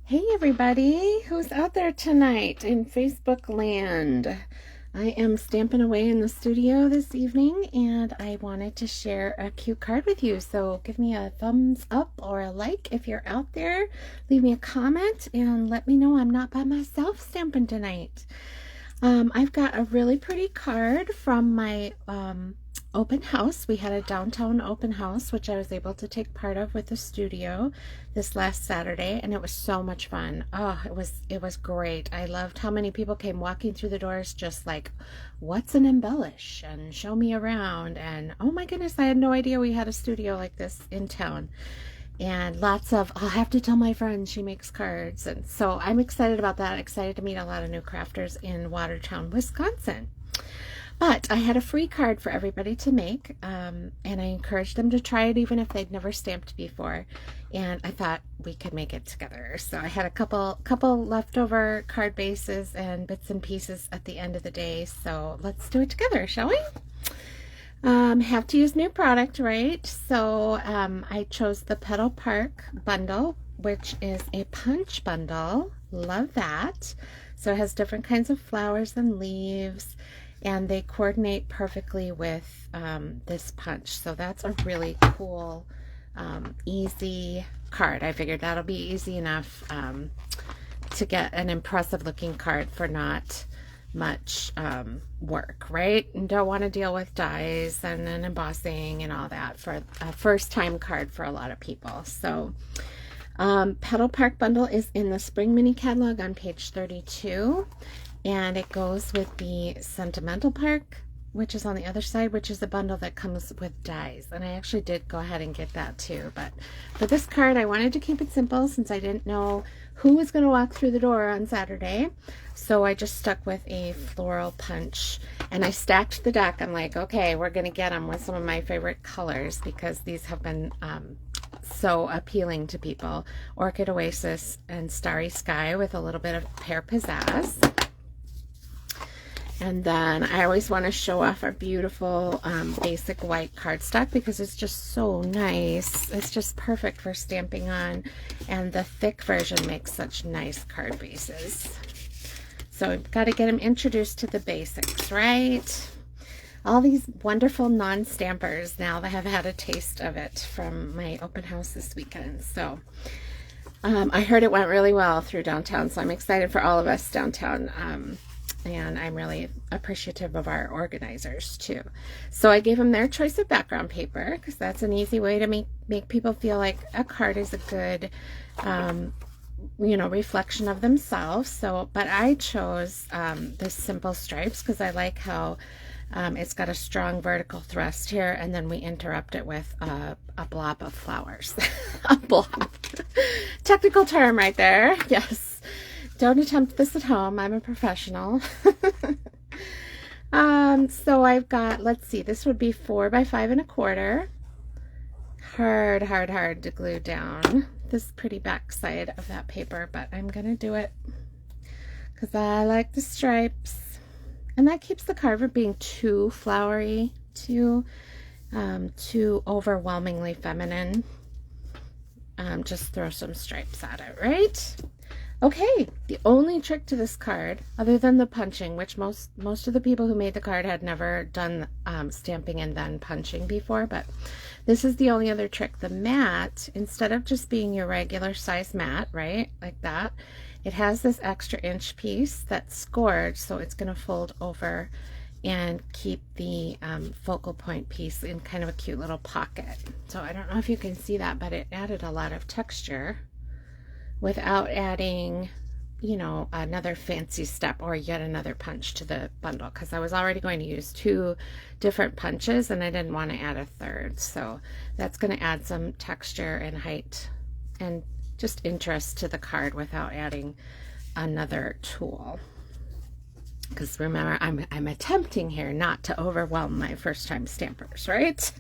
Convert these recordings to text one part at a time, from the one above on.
Hey everybody, who's out there tonight in Facebook land? I am stamping away in the studio this evening and I wanted to share a cute card with you. So give me a thumbs up or a like if you're out there. Leave me a comment and let me know I'm not by myself stamping tonight. I've got a really pretty card from my open house. We had a downtown open house, which I was able to take part of with the studio this last Saturday, and it was so much fun. Oh, it was great. I loved how many people came walking through the doors just like, what's an embellish? And show me around. And oh my goodness, I had no idea we had a studio like this in town. And lots of, I'll have to tell my friend she makes cards. And so I'm excited about that. Excited to meet a lot of new crafters in Watertown, Wisconsin. But I had a free card for everybody to make, and I encouraged them to try it even if they'd never stamped before. And I thought we could make it together. So I had a couple leftover card bases and bits and pieces at the end of the day. So let's do it together, shall we? Have to use new product, right? So I chose the Petal Park bundle, which is a punch bundle. Love that. So it has different kinds of flowers and leaves, and they coordinate perfectly with this punch. So that's a really cool, easy card. I figured that'll be easy enough to get an impressive looking card for not much work, right? And don't want to deal with dies and embossing and all that for a first time card for a lot of people. So Petal Park bundle is in the spring mini catalog on page 32, and it goes with the Sentimental Park, which is on the other side, which is the bundle that comes with dies. And I actually did go ahead and get that too. But for this card, I wanted to keep it simple since I didn't know who was going to walk through the door on Saturday. So I just stuck with a floral punch, and I stacked the deck. I'm like, okay, we're going to get them with some of my favorite colors because these have been so appealing to people. Orchid Oasis and Starry Sky with a little bit of pear pizzazz. And then I always want to show off our beautiful basic white cardstock because it's just so nice. It's just perfect for stamping on. And the thick version makes such nice card bases. So we've got to get them introduced to the basics, right? All these wonderful non-stampers now that have had a taste of it from my open house this weekend. So I heard it went really well through downtown. So I'm excited for all of us downtown. And I'm really appreciative of our organizers too. So I gave them their choice of background paper because that's an easy way to make people feel like a card is a good, reflection of themselves. So, but I chose the simple stripes because I like how it's got a strong vertical thrust here, and then we interrupt it with a blob of flowers. A blob. Technical term right there. Yes. Don't attempt this at home. I'm a professional. So I've got, let's see, this would be 4 by 5 1/4. Hard to glue down this pretty back side of that paper, but I'm gonna do it because I like the stripes, and that keeps the card from being too flowery, too overwhelmingly feminine. Just throw some stripes at it, right? Okay, the only trick to this card, other than the punching, which most of the people who made the card had never done stamping and then punching before, but this is the only other trick. The mat, instead of just being your regular size mat, right, like that, it has this extra inch piece that's scored, so it's going to fold over and keep the focal point piece in kind of a cute little pocket. So I don't know if you can see that, but it added a lot of texture without adding, another fancy step or yet another punch to the bundle, because I was already going to use 2 different punches and I didn't want to add a third. So that's going to add some texture and height and just interest to the card without adding another tool. Because remember, I'm attempting here not to overwhelm my first time stampers, right?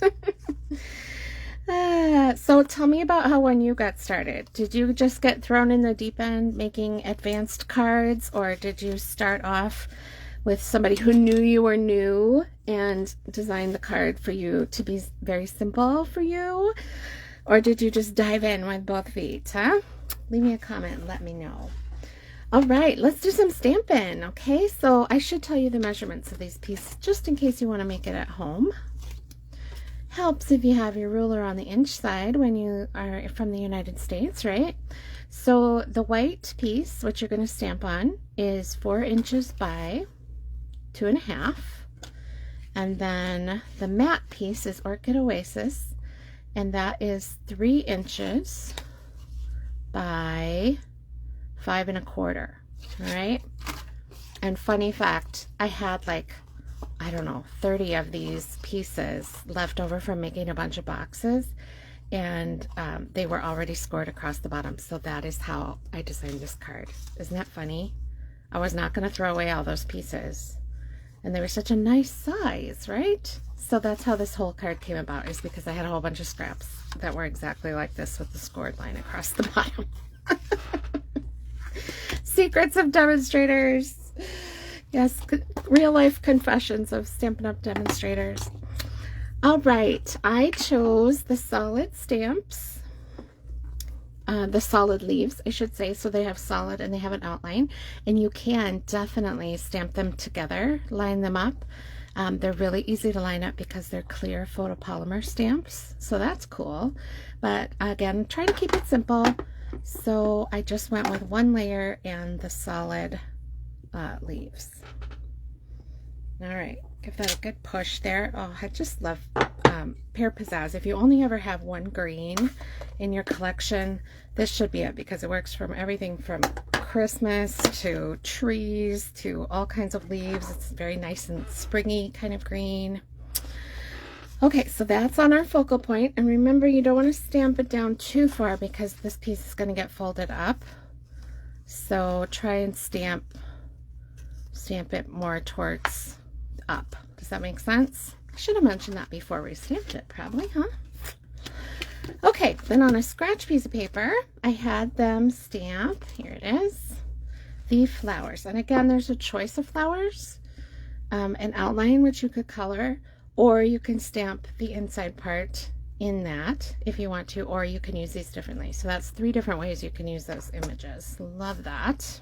So tell me about how when you got started. Did you just get thrown in the deep end making advanced cards, or did you start off with somebody who knew you were new and designed the card for you to be very simple for you? Or did you just dive in with both feet, huh? leave me a comment and let me know. All right, let's do some stamping. Okay, so I should tell you the measurements of these pieces just in case you want to make it at home. Helps if you have your ruler on the inch side when you are from the United States, right? So the white piece, which you're going to stamp on, is 4 inches by 2.5. And then the matte piece is Orchid Oasis, and that is 3 inches by 5.25. All right. And funny fact, I had like, I don't know, 30 of these pieces left over from making a bunch of boxes, and they were already scored across the bottom. So that is how I designed this card. Isn't that funny? I was not going to throw away all those pieces, and they were such a nice size, right? So that's how this whole card came about, is because I had a whole bunch of scraps that were exactly like this with the scored line across the bottom. Secrets of demonstrators. Yes, real life confessions of Stampin' Up! Demonstrators. All right, I chose the solid stamps, the solid leaves, I should say. So they have solid and they have an outline, and you can definitely stamp them together, line them up. They're really easy to line up because they're clear photopolymer stamps, so that's cool. But again, try to keep it simple. So I just went with 1 layer and the solid leaves. All right, give that a good push there. Oh, I just love Pear Pizzazz. If you only ever have 1 green in your collection, this should be it, because it works from everything from Christmas to trees to all kinds of leaves. It's very nice and springy kind of green. Okay, so that's on our focal point, and remember, you don't want to stamp it down too far because this piece is going to get folded up. So try and stamp it more towards up. Does that make sense? I should have mentioned that before we stamped it, probably, huh? Okay, then on a scratch piece of paper, I had them stamp, here it is, the flowers. And again, there's a choice of flowers, an outline which you could color, or you can stamp the inside part in that if you want to, or you can use these differently. So that's 3 different ways you can use those images. Love that.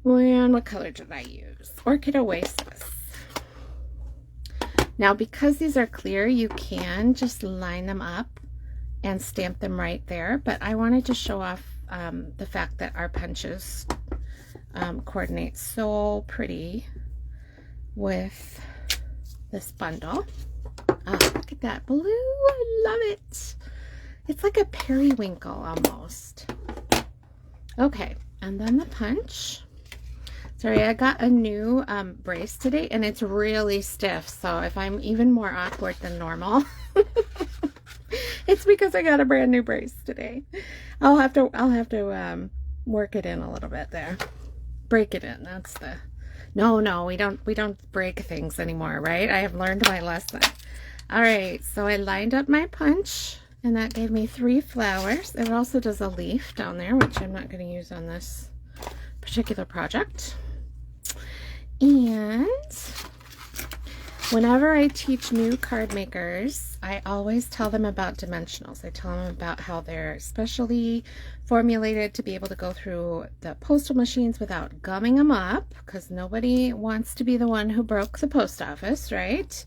And what color did I use? Orchid Oasis. Now, because these are clear, you can just line them up and stamp them right there, but I wanted to show off the fact that our punches coordinate so pretty with this bundle. Oh, look at that blue. I love it. It's like a periwinkle almost. Okay, and then the punch. Sorry, I got a new brace today, and it's really stiff, so if I'm even more awkward than normal, it's because I got a brand new brace today. I'll have to work it in a little bit there. Break it in. That's the No, we don't break things anymore, right? I have learned my lesson. All right, so I lined up my punch, and that gave me 3 flowers. It also does a leaf down there, which I'm not going to use on this particular project. And whenever I teach new card makers, I always tell them about dimensionals. I tell them about how they're specially formulated to be able to go through the postal machines without gumming them up, because nobody wants to be the one who broke the post office, right?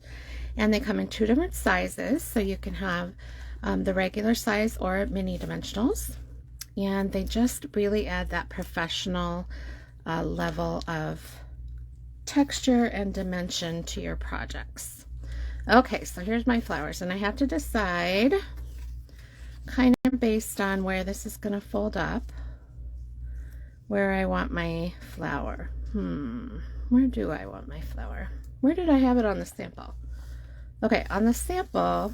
And they come in 2 different sizes, so you can have the regular size or mini dimensionals. And they just really add that professional level of texture and dimension to your projects. Okay, so here's my flowers, and I have to decide kind of based on where this is going to fold up, where I want my flower. Where do I want my flower? Where did I have it on the sample? Okay, on the sample,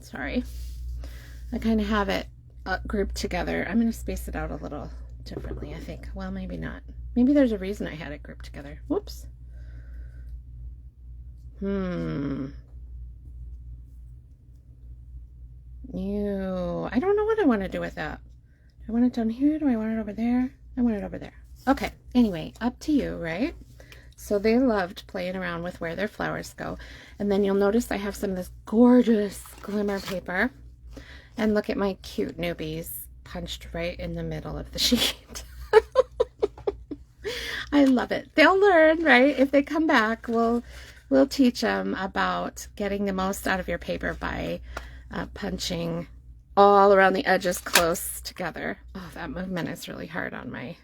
sorry, I kind of have it grouped together. I'm going to space it out a little differently, I think. Well, maybe not. Maybe there's a reason I had it grouped together. Whoops. I don't know what I want to do with that. Do I want it down here? Do I want it over there? I want it over there. Okay, anyway, up to you, right? So they loved playing around with where their flowers go. And then you'll notice I have some of this gorgeous glimmer paper. And look at my cute newbies punched right in the middle of the sheet. I love it. They'll learn, right? If they come back, we'll teach them about getting the most out of your paper by punching all around the edges close together. Oh, that movement is really hard on my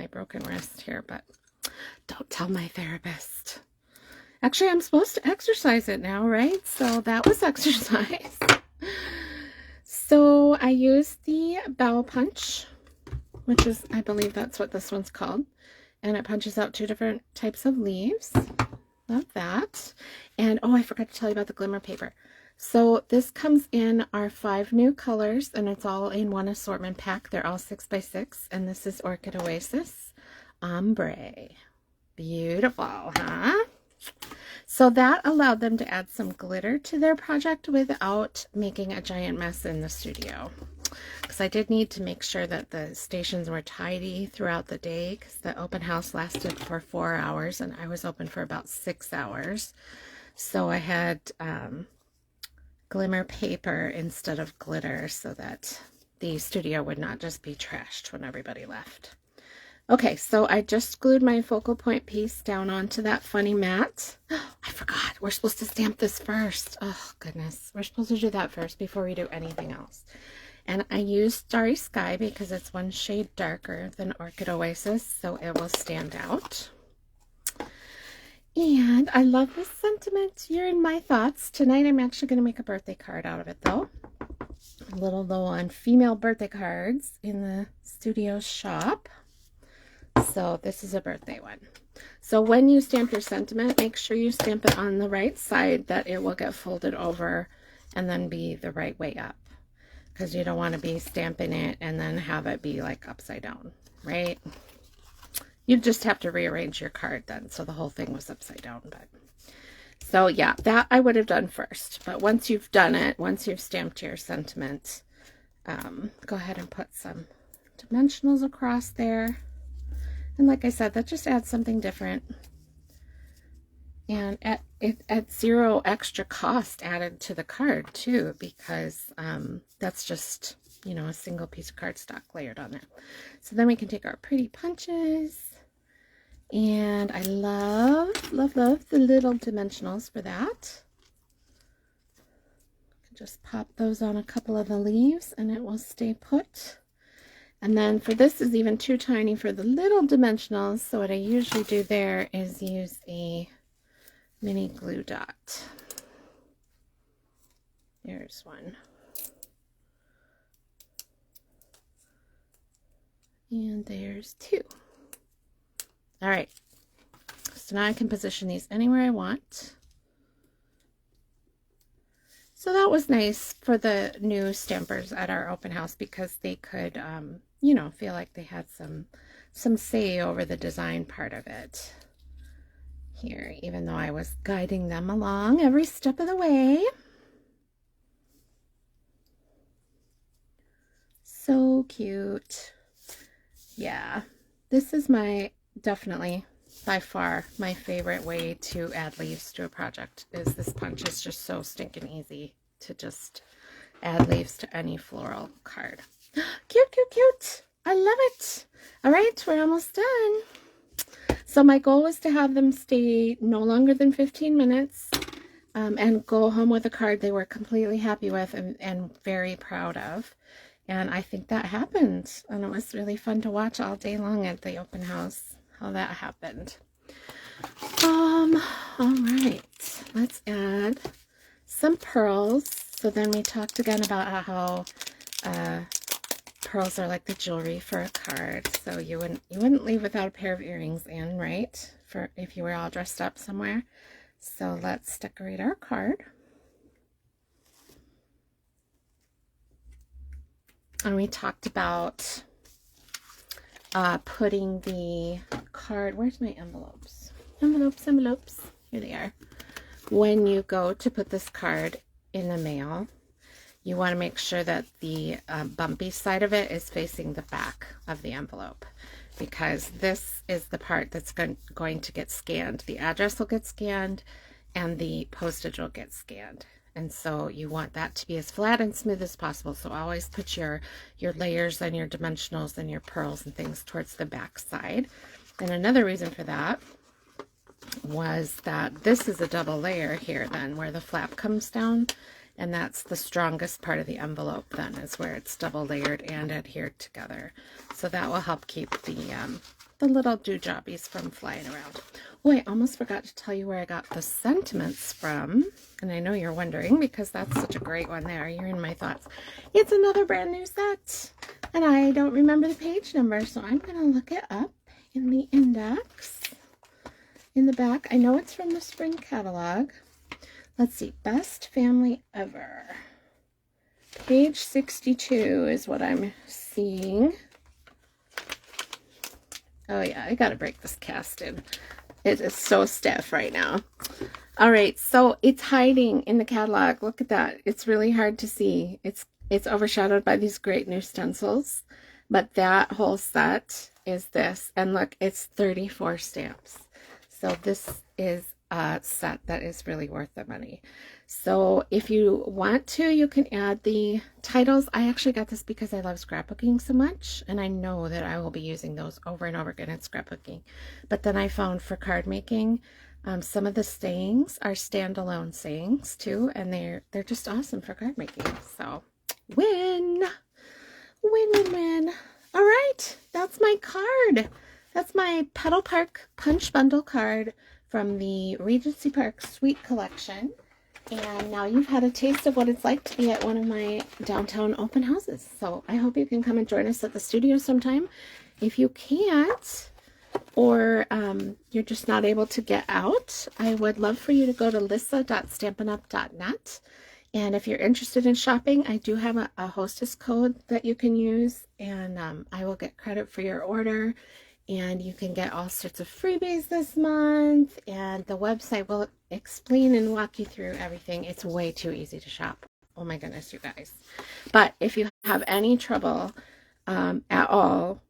broken wrist here, but don't tell my therapist. Actually, I'm supposed to exercise it now, right? So that was exercise. So I used the bow punch, which is, I believe that's what this one's called. And it punches out 2 different types of leaves. Love that. And oh, I forgot to tell you about the glimmer paper. So this comes in our 5 new colors, and it's all in one assortment pack. They're all 6x6, and this is Orchid Oasis Ombre. Beautiful, huh? So that allowed them to add some glitter to their project without making a giant mess in the studio. Because I did need to make sure that the stations were tidy throughout the day, because the open house lasted for 4 hours and I was open for about 6 hours. So I had glimmer paper instead of glitter so that the studio would not just be trashed when everybody left. Okay, so I just glued my focal point piece down onto that funny mat. Oh, I forgot. We're supposed to stamp this first. Oh, goodness. We're supposed to do that first before we do anything else. And I used Starry Sky because it's 1 shade darker than Orchid Oasis, so it will stand out. And I love this sentiment. You're in my thoughts. Tonight I'm actually going to make a birthday card out of it, though. A little low on female birthday cards in the studio shop. So this is a birthday one. So when you stamp your sentiment, make sure you stamp it on the right side, that it will get folded over and then be the right way up. Because you don't want to be stamping it and then have it be like upside down, right? You just have to rearrange your card then, so the whole thing was upside down. But so yeah, that I would have done first. But once you've done it, once you've stamped your sentiment, go ahead and put some dimensionals across there. And like I said, that just adds something different. And at 0 extra cost added to the card too, because that's just, you know, a single piece of cardstock layered on there. So then we can take our pretty punches. And I love, love, love the little dimensionals for that. Just pop those on a couple of the leaves and it will stay put. And then for this is even too tiny for the little dimensionals. So what I usually do there is use a mini glue dot. There's one. And there's 2. All right. So now I can position these anywhere I want. So that was nice for the new stampers at our open house because they could, you know, feel like they had some say over the design part of it here, even though I was guiding them along every step of the way. So cute. Yeah, this is definitely by far my favorite way to add leaves to a project. Is this punch is just so stinking easy to just add leaves to any floral card. Cute, cute, cute. I love it. All right, we're almost done. So my goal was to have them stay no longer than 15 minutes and go home with a card they were completely happy with and very proud of. And I think that happened. And it was really fun to watch all day long at the open house how that happened. All right, let's add some pearls. So then we talked again about how pearls are like the jewelry for a card. So you wouldn't leave without a pair of earrings in, right? For if you were all dressed up somewhere. So let's decorate our card. And we talked about putting the card, where's my envelopes? Envelopes, here they are. When you go to put this card in the mail, you want to make sure that the bumpy side of it is facing the back of the envelope, because this is the part that's going to get scanned. The address will get scanned and the postage will get scanned. And so you want that to be as flat and smooth as possible. So always put your layers and your dimensionals and your pearls and things towards the back side. And another reason for that was that this is a double layer here then, where the flap comes down, and that's the strongest part of the envelope then, is where it's double layered and adhered together. So that will help keep the little dewjobbies from flying around. Oh, I almost forgot to tell you where I got the sentiments from, and I know you're wondering because that's such a great one there. You're in my thoughts. It's another brand new set, and I don't remember the page number, so I'm going to look it up in the index in the back. I know it's from the spring catalog. Let's see, Best Family Ever. Page 62 is what I'm seeing. Oh yeah, I gotta break this cast in. It is so stiff right now. All right, so it's hiding in the catalog. Look at that. It's really hard to see. It's overshadowed by these great new stencils, but that whole set is this. And look, it's 34 stamps. So this is a set that is really worth the money. So if you want to, you can add the titles. I actually got this because I love scrapbooking so much, and I know that I will be using those over and over again in scrapbooking. But then I found for card making, some of the sayings are standalone sayings too, and they're just awesome for card making. So win, win, win, win. All right, that's my card. That's my Petal Park Punch Bundle card from the Regency Park Suite Collection. And now you've had a taste of what it's like to be at one of my downtown open houses. So I hope you can come and join us at the studio sometime. If you can't, or you're just not able to get out, I would love for you to go to lissa.stampinup.net. And if you're interested in shopping, I do have a hostess code that you can use, and I will get credit for your order. And you can get all sorts of freebies this month, and the website will explain and walk you through everything. It's way too easy to shop. Oh my goodness, you guys. But if you have any trouble at all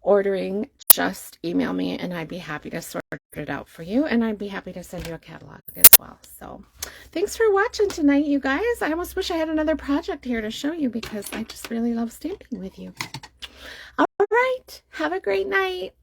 ordering, just email me and I'd be happy to sort it out for you, and I'd be happy to send you a catalog as well. So thanks for watching tonight, you guys. I almost wish I had another project here to show you because I just really love stamping with you. All right, have a great night.